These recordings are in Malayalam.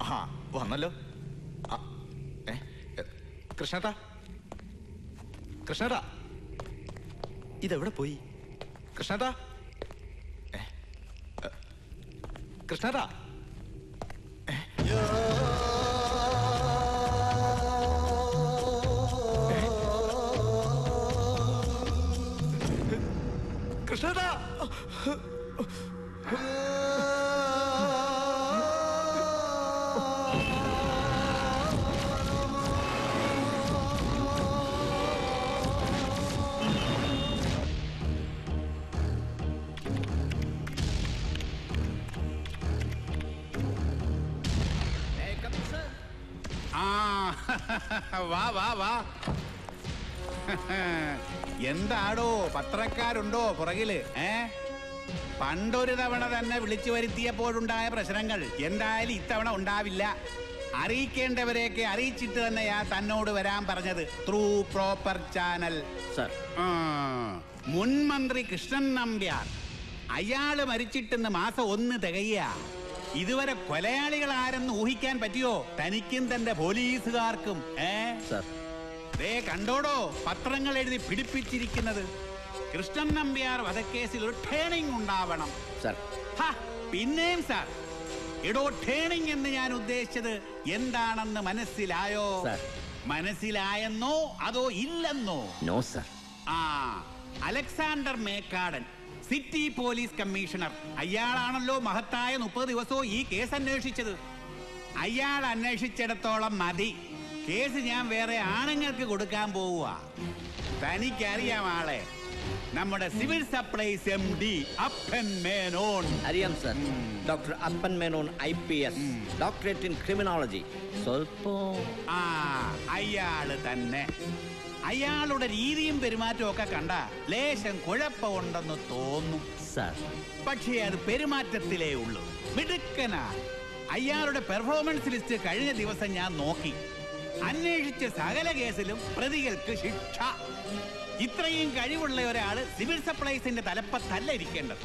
ആ വന്നല്ലോ. കൃഷ്ണേട്ടാ, കൃഷ്ണേട്ടാ, ഇതെവിടെ പോയി? കൃഷ്ണേട്ടാ, കൃഷ്ണേട്ടാ, കൃഷ്ണേട്ടാ, വാ വാ വാ. എന്താടോ, പത്രക്കാരുണ്ടോ പുറകില്? പണ്ടൊരു തവണ തന്നെ വിളിച്ചു വരുത്തിയപ്പോഴുണ്ടായ പ്രശ്നങ്ങൾ എന്തായാലും ഇത്തവണ ഉണ്ടാവില്ല. അറിയിക്കേണ്ടവരെയൊക്കെ അറിയിച്ചിട്ട് തന്നെയാ തന്നോട് വരാൻ പറഞ്ഞത്. Through proper channel. മുൻ മന്ത്രി കൃഷ്ണൻ നമ്പ്യാർ, അയാള് മരിച്ചിട്ടെന്ന് മാസം 1 തികയ്യ. ഇതുവരെ കൊലയാളികൾ ആരെന്ന് ഊഹിക്കാൻ പറ്റിയോ തനിക്കും തന്റെ പോലീസുകാർക്കും? കണ്ടോടോ പത്രങ്ങൾ എഴുതി പിടിപ്പിച്ചിരിക്കുന്നത്. കൃഷ്ണൻ നമ്പ്യാർ വധക്കേസിൽ ഒരു ടേണിംഗ് ഉണ്ടാവണം. പിന്നെയും സാർ, എടോ ടേണിംഗ് എന്ന് ഞാൻ ഉദ്ദേശിച്ചത് എന്താണെന്ന് മനസ്സിലായോ? മനസ്സിലായെന്നോ അതോ ഇല്ലെന്നോ? No sir. Alexander Mekkadan, city police commissioner, അയാളാണല്ലോ മഹത്തായ 30 ദിവസവും ഈ കേസ് അന്വേഷിച്ചത്. അയാൾ അന്വേഷിച്ചിടത്തോളം മതി. കേസ് ഞാൻ വേറെ ആണുങ്ങൾക്ക് കൊടുക്കാൻ പോവുക. തനിക്കറിയാം ആളെ, നമ്മുടെ സിവിൽ സപ്ലൈസ് MD അപ്പൻ മേനോൻ. അറിയാം സർ. ഡോക്ടർ അപ്പൻ Menon IPS, doctorate in criminology. അയാള് തന്നെ. അയാളുടെ രീതിയും പെരുമാറ്റവും ഒക്കെ കണ്ട ലേശം കുഴപ്പമുണ്ടെന്ന് തോന്നും സാർ. പക്ഷേ അത് പെരുമാറ്റത്തിലേ ഉള്ളൂ. മിടുക്കനാ. അയാളുടെ പെർഫോമൻസ് ലിസ്റ്റ് കഴിഞ്ഞ ദിവസം ഞാൻ നോക്കി. അന്വേഷിച്ച സകല കേസിലും പ്രതികൾക്ക് ശിക്ഷ. ഇത്രയും കഴിവുള്ള ഒരാള് സിവിൽ സപ്ലൈസിന്റെ തലപ്പത്തല്ല ഇരിക്കേണ്ടത്.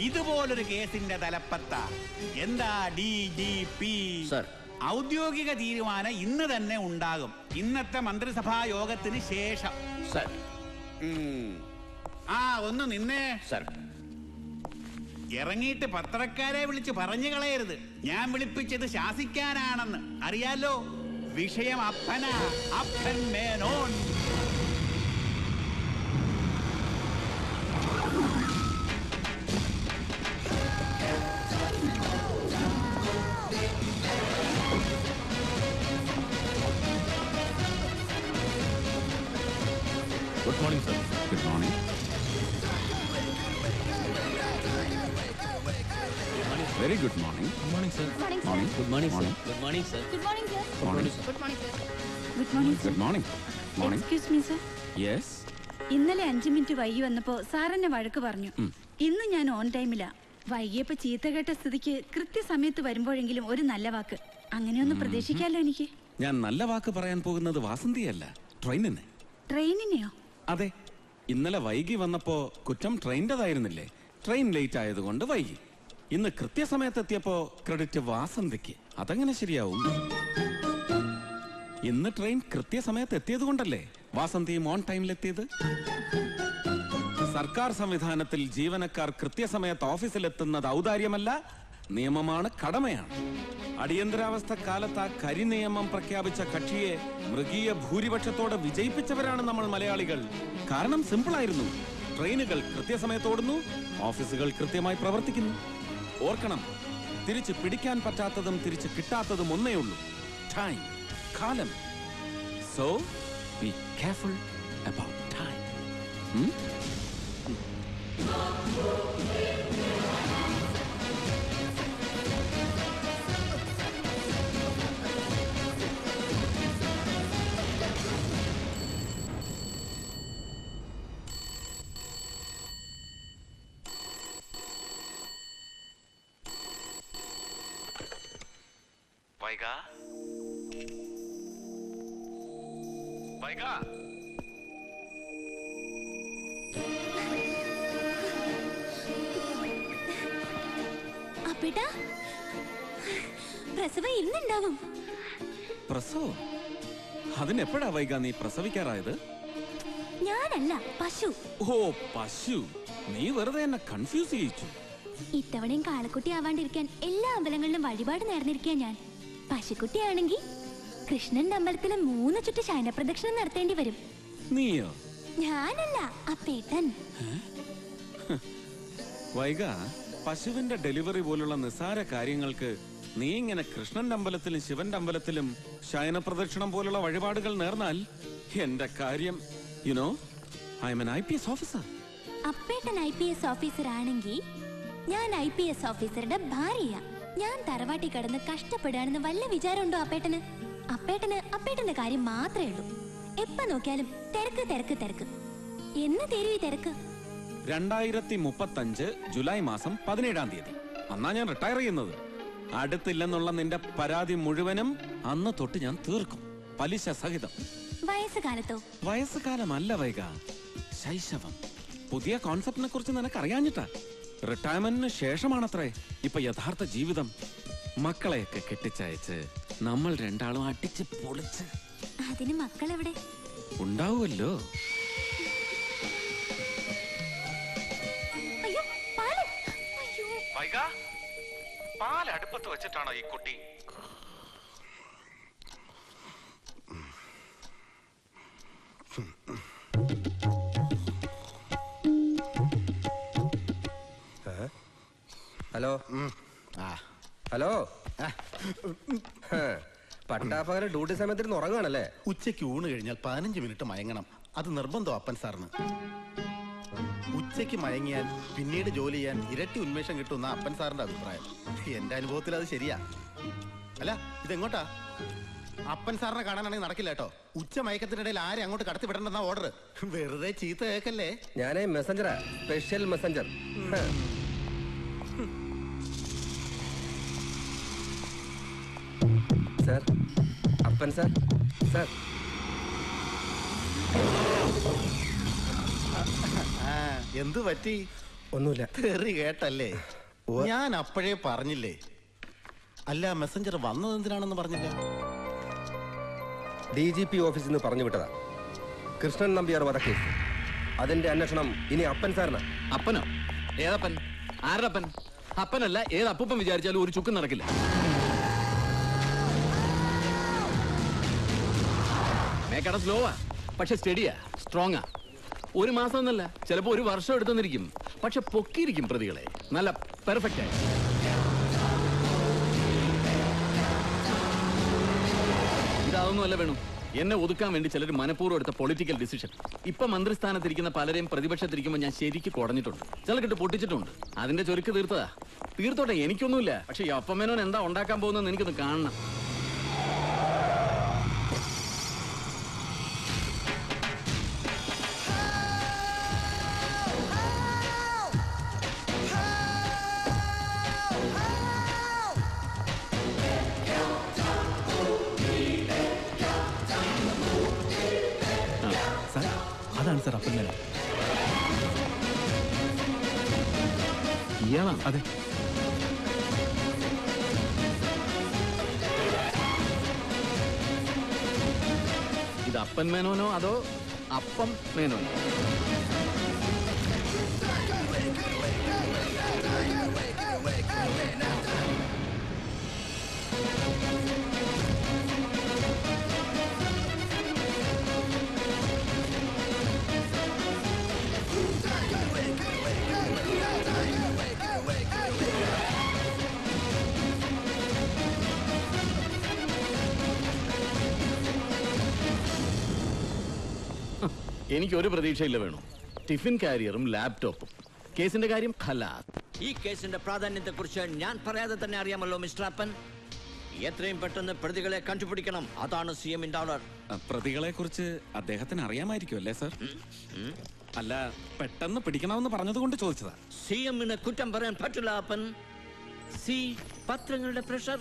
ഇതുപോലൊരു കേസിന്റെ തലപ്പത്ത. എന്താ DGP? ഔദ്യോഗിക തീരുമാനം ഇന്ന് തന്നെ ഉണ്ടാകും, ഇന്നത്തെ മന്ത്രിസഭാ യോഗത്തിന് ശേഷം. ഒന്ന് നിന്നേ. ഇറങ്ങിയിട്ട് പത്രക്കാരെ വിളിച്ച് പറഞ്ഞു കളയരുത് ഞാൻ വിളിപ്പിച്ചത് ശാസിക്കാനാണെന്ന്. അറിയാലോ, വിഷയം അപ്പനാ, അപ്പൻ Menon. Good morning, sir. Good morning. Very good morning. Good morning, sir. Morning. Good morning, sir. Good morning, sir. Good morning, sir. Good morning, sir. Good morning, sir. Good morning, sir. Good morning. Morning. Excuse me, sir. Yes. ഇന്നലെ 5 മിനിറ്റ് വൈകി വന്നപ്പോ സാർ എന്നെ വഴക്ക് പറഞ്ഞു. ഇന്ന് ഞാൻ ഓൺ ടൈമിലാ. വൈകിയപ്പോ ചീത്ത കേട്ട സ്ഥിതിക്ക് കൃത്യസമയത്ത് വരുമ്പോഴെങ്കിലും ഒരു നല്ല വാക്ക് അങ്ങനെയൊന്ന് പ്രതീക്ഷിക്കാലോ എനിക്ക്. ഞാൻ നല്ല വാക്ക് പറയാൻ പോകുന്നത് വാസന്തിയല്ല, ട്രെയിനിനെ. ട്രെയിനിനെയോ? അതെ. ഇന്നലെ വൈകി വന്നപ്പോ കുറ്റം ട്രെയിനിൻ്റെതായിരുന്നില്ലേ? ട്രെയിൻ ലേറ്റ് ആയതുകൊണ്ട് വൈകി. ഇന്ന് കൃത്യസമയത്തെത്തിയപ്പോ ക്രെഡിറ്റ് വാസന്തിക്ക്. അതെങ്ങനെ ശരിയാവും? ഇന്ന് ട്രെയിൻ കൃത്യസമയത്ത് എത്തിയത് കൊണ്ടല്ലേ വാസന്തിയും ഓൺ ടൈമിലെത്തിയത്. സർക്കാർ സംവിധാനത്തിൽ ജീവനക്കാർ കൃത്യസമയത്ത് ഓഫീസിലെത്തുന്നത് ഔദാര്യമല്ല, നിയമമാണ്, കടമയാണ്. അടിയന്തരാവസ്ഥ കാലത്ത് ആ കരിനിയമം പ്രഖ്യാപിച്ച കക്ഷിയെ മൃഗീയ ഭൂരിപക്ഷത്തോടെ വിജയിപ്പിച്ചവരാണ് നമ്മൾ മലയാളികൾ. കാരണം സിമ്പിളായിരുന്നു. ട്രെയിനുകൾ കൃത്യസമയത്തോടുന്നു, ഓഫീസുകൾ കൃത്യമായി പ്രവർത്തിക്കുന്നു. ഓർക്കണം, തിരിച്ച് പിടിക്കാൻ പറ്റാത്തതും തിരിച്ച് കിട്ടാത്തതും ഒന്നേ ഉള്ളൂ, ടൈം, കാലം. So be careful about time. വൈകാ വൈകാ അപ്പേട്ടാ, പ്രസവം ഇന്നുണ്ടാവും. പ്രസവം? അതിനെപ്പോഴാ വൈകാ നീ പ്രസവിക്കാറായത്? ഞാനല്ല, പശു. ഓ, പശു. നീ വെറുതെ എന്നെ കൺഫ്യൂസ് ചെയ്യിച്ചു. ഇത്തവണയും കാളക്കുട്ടി ആവാണ്ടിരിക്കാൻ എല്ലാ അമ്പലങ്ങളിലും വഴിപാട് നേർന്നിരിക്കാൻ ഞാൻ. പശുക്കുട്ടിയാണെങ്കിൽ കൃഷ്ണന്റെ അമ്പലത്തിലെ 3 ചുറ്റ് ശയനപ്രദക്ഷിണം നടത്തേണ്ടി വരും. നീയോ? ഞാനല്ല, അപ്പേട്ടൻ. വൈക, പശുവിന്റെ ഡെലിവറി പോലുള്ള നിസ്സാര കാര്യങ്ങൾക്ക് നീ ഇങ്ങനെ കൃഷ്ണന്റെ അമ്പലത്തിലും ശിവന്റെ അമ്പലത്തിലും ശയന പ്രദക്ഷിണം പോലുള്ള വഴിപാടുകൾ നേർന്നാൽ എന്റെ കാര്യം you know I am an IPS officer. അപ്പേട്ടൻ IPS ഓഫീസർ ആണെങ്കിൽ ഞാൻ IPS ഓഫീസറുടെ ഭാര്യയാ. ഞാൻ തറവാട്ടി കിടന്ന് കഷ്ടപ്പെടുകയാണെന്ന് വല്ല വിചാരമുണ്ടോ അപ്പേട്ടന്? അപ്പേട്ടന്റെ കാര്യം മാത്രമേ ഉള്ളൂ. എപ്പ നോക്കിയാലും തിരക്ക് തിരക്ക് തിരക്ക്. എന്ന് തരൂ ഈ തിരക്ക്? 2035 ജൂലൈ മാസം 17-ാം തീയതി. അന്നാ ഞാൻ റിട്ടയർ ചെയ്യുന്നത്. അടുത്തില്ലെന്നുള്ള നിന്റെ പരാതി മുഴുവനും അന്ന് തൊട്ട് ഞാൻ തീർക്കും, പലിശ സഹിതം. വയസ്സുകാലത്തോ? വയസ്സുകാലമല്ല വൈക, ശൈശവം. പുതിയ കോൺസെപ്റ്റിനെ കുറിച്ച് നിനക്ക് അറിയാഞ്ഞിട്ടാ. റിട്ടയർമെന്റിന് ശേഷമാണത്രേ ഇപ്പൊ യഥാർത്ഥ ജീവിതം. മക്കളെയൊക്കെ കെട്ടിച്ചയച്ച് നമ്മൾ രണ്ടാളും അടിച്ച് പൊളിച്ച്. അതിന് മക്കളെവിടെ? ഉണ്ടാവുമല്ലോ. അയ്യോ, പാല്! അയ്യോ. വൈക, പാൽ അടുപ്പത്ത് വെച്ചിട്ടാണോ ഈ കുട്ടി? ഹലോ. ഹലോ. പട്ടാപ്പകല് ഡ്യൂട്ടി സമയത്തിരുന്ന് ഉറങ്ങാണല്ലേ? ഉച്ചയ്ക്ക് ഊണ് കഴിഞ്ഞാൽ 15 മിനിറ്റ് മയങ്ങണം. അത് നിർബന്ധം അപ്പൻ സാറിന്. ഉച്ചയ്ക്ക് മയങ്ങിയാൽ പിന്നീട് ജോലി ചെയ്യാൻ ഇരട്ടി ഉന്മേഷം കിട്ടുന്ന അപ്പൻ സാറിന്റെ അഭിപ്രായം. എന്റെ അനുഭവത്തിൽ അത് ശരിയാ. അല്ല, ഇതെങ്ങോട്ടാ? അപ്പൻ സാറിനെ കാണാനാണെങ്കിൽ നടക്കില്ല കേട്ടോ. ഉച്ച മയക്കത്തിനിടയിൽ ആരെ അങ്ങോട്ട് കടത്തി വിടണ്ടെന്ന ഓർഡർ. വെറുതെ ചീത്ത കേക്കല്ലേ. ഞാനേ മെസ്സഞ്ചറാ, സ്പെഷ്യൽ മെസ്സഞ്ചർ. സാർ, അപ്പൻ സാർ. സാർ, എന്തു പറ്റി? ഒന്നുമില്ല. തെറി കേട്ടല്ലേ? ഞാൻ അപ്പോഴേ പറഞ്ഞില്ലേ. അല്ല, മെസ്സഞ്ചർ വന്നത് എന്തിനാണെന്ന് പറഞ്ഞില്ല? DGP ഓഫീസിൽ നിന്ന് പറഞ്ഞു വിട്ടതാ. കൃഷ്ണൻ നമ്പ്യാർ വധക്കേസ്. അതിന്റെ അന്വേഷണം ഇനി അപ്പൻ സാറിനാ. അപ്പനോ? ഏതപ്പൻ? ആരപ്പൻ? അപ്പനല്ല, ഏത് അപ്പൂപ്പൻ വിചാരിച്ചാലും ഒരു ചുക്കും നടക്കില്ല. മേക്കട സ്ലോവാ, പക്ഷെ സ്റ്റഡിയാ, സ്ട്രോങ്ങാ. 1 മാസം എന്നല്ല, ചിലപ്പോ 1 വർഷം എടുത്തെന്നിരിക്കും. പക്ഷെ പൊക്കിയിരിക്കും പ്രതികളെ, നല്ല പെർഫെക്റ്റ് ആയി. ഇതൊന്നുമല്ല വേണം, എന്നെ ഒതുക്കാൻ വേണ്ടി ചിലർ മനഃപൂർവ്വം എടുത്ത പൊളിറ്റിക്കൽ ഡിസിഷൻ. ഇപ്പൊ മന്ത്രിസ്ഥാനത്തിരിക്കുന്ന പലരെയും പ്രതിപക്ഷത്തിരിക്കുമ്പോൾ ഞാൻ ശരിക്ക് കുടഞ്ഞിട്ടുണ്ട്, ചിലക്കിട്ട് പൊട്ടിച്ചിട്ടുണ്ട്. അതിന്റെ ചൊരുക്ക് തീർത്തതാ. തീർത്തോട്ടെ, എനിക്കൊന്നുമില്ല. പക്ഷെ ഈ അപ്പമേനോൻ എന്താ ഉണ്ടാക്കാൻ പോകുന്നതെന്ന് എനിക്കൊന്ന് കാണണം. അതാണ് സാർ അപ്പൻ മേനോൻ. ഇയാളാണ്? അതെ. ഇത് അപ്പൻ മേനോനോ അതോ അപ്പം മേനോനോ? എനിക്കൊരു പ്രതീക്ഷയില്ല വേണു. ടിഫിൻ കാരിയറും ലാപ്ടോപ്പും. കേസിന്റെ കാര്യം ഖലാസ്. ഈ കേസിന്റെ പ്രാധാന്യത്തെ കുറിച്ച് ഞാൻ പറയാതെ തന്നെ അറിയാമല്ലോ മിസ്റ്റർ അപ്പൻ. എത്രയും പെട്ടെന്ന് പ്രതികളെ കണ്ടുപിടിക്കണം. അതാണ് CM-ന്റെ ഓർഡർ. പ്രതികളെ കുറിച്ച് അദ്ദേഹത്തിന് അറിയാമായിരിക്കും അല്ലേ സർ? അല്ല, പെട്ടെന്ന് പിടിക്കണമെന്ന് പറഞ്ഞതുകൊണ്ട് ചോദിച്ചതാ. CM-ന് കുറ്റം പറയാൻ പറ്റില്ല അപ്പൻ. പത്രങ്ങളുടെ പ്രഷർ.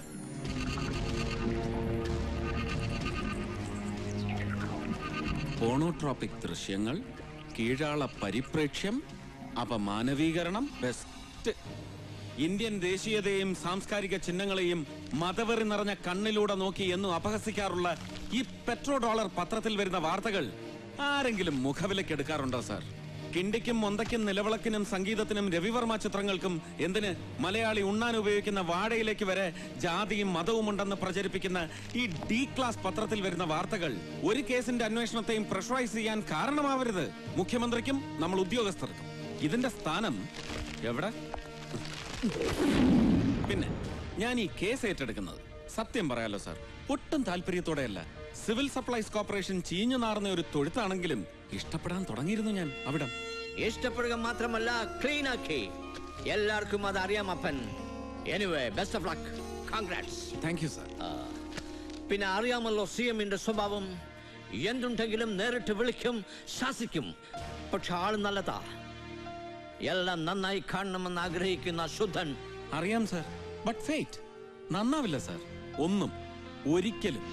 പോണോട്രോപിക് ദൃശ്യങ്ങൾ, കീഴാള പരിപ്രേക്ഷ്യം, അപമാനവീകരണം, ബെസ്റ്റ്. ഇന്ത്യൻ ദേശീയതയെയും സാംസ്കാരിക ചിഹ്നങ്ങളെയും മതവെറി നിറഞ്ഞ കണ്ണിലൂടെ നോക്കി എന്നും അപഹസിക്കാറുള്ള ഈ പെട്രോ ഡോളർ പത്രത്തിൽ വരുന്ന വാർത്തകൾ ആരെങ്കിലും മുഖവിലയ്ക്ക് എടുക്കാറുണ്ടോ സാർ? കിണ്ടിക്കും മൊന്തയ്ക്കും നിലവിളക്കിനും സംഗീതത്തിനും രവിവർമ്മ ചിത്രങ്ങൾക്കും എന്തിന് മലയാളി ഉണ്ണാൻ ഉപയോഗിക്കുന്ന വാഴയിലേക്ക് വരെ ജാതിയും മതവും ഉണ്ടെന്ന് പ്രചരിപ്പിക്കുന്ന ഈ ഡി ക്ലാസ് പത്രത്തിൽ വരുന്ന വാർത്തകൾ ഒരു കേസിന്റെ അന്വേഷണത്തെയും പ്രഷറൈസ് ചെയ്യാൻ കാരണമാവരുത്. മുഖ്യമന്ത്രിക്കും നമ്മൾ ഉദ്യോഗസ്ഥർക്കും ഇതിന്റെ സ്ഥാനം എവിടെ? പിന്നെ ഞാൻ ഈ കേസ് ഏറ്റെടുക്കുന്നത് സത്യം പറയാലോ സാർ, ഒട്ടും താല്പര്യത്തോടെയല്ല. സിവിൽ സപ്ലൈസ് കോർപ്പറേഷൻ ചീഞ്ഞു നാറുന്ന ഒരു തൊഴുത്താണെങ്കിലും ഇഷ്ടപ്പെടാൻ തുടങ്ങിയിരുന്നു ഞാൻ അവിടം. ഇഷ്ടപ്പെടുക മാത്രമല്ല, ക്ലീൻ ആക്കി. എല്ലാവർക്കും അത് അറിയാം അപ്പൻ. Anyway, best of luck. Congrats. Thank you sir. പിന്നെ അറിയാമല്ലോ CM-ന്റെ സ്വഭാവം. എന്തുണ്ടെങ്കിലും നേരിട്ട് വിളിക്കും, ശാസിക്കും. പക്ഷെ ആള് നല്ലതാ. എല്ലാം നന്നായി കാണണമെന്ന് ആഗ്രഹിക്കുന്ന ശുദ്ധൻ. അറിയാം സാർ, ബട്ട് ഫേറ്റ് നന്നാവില്ല സാർ, ഒന്നും ഒരിക്കലും.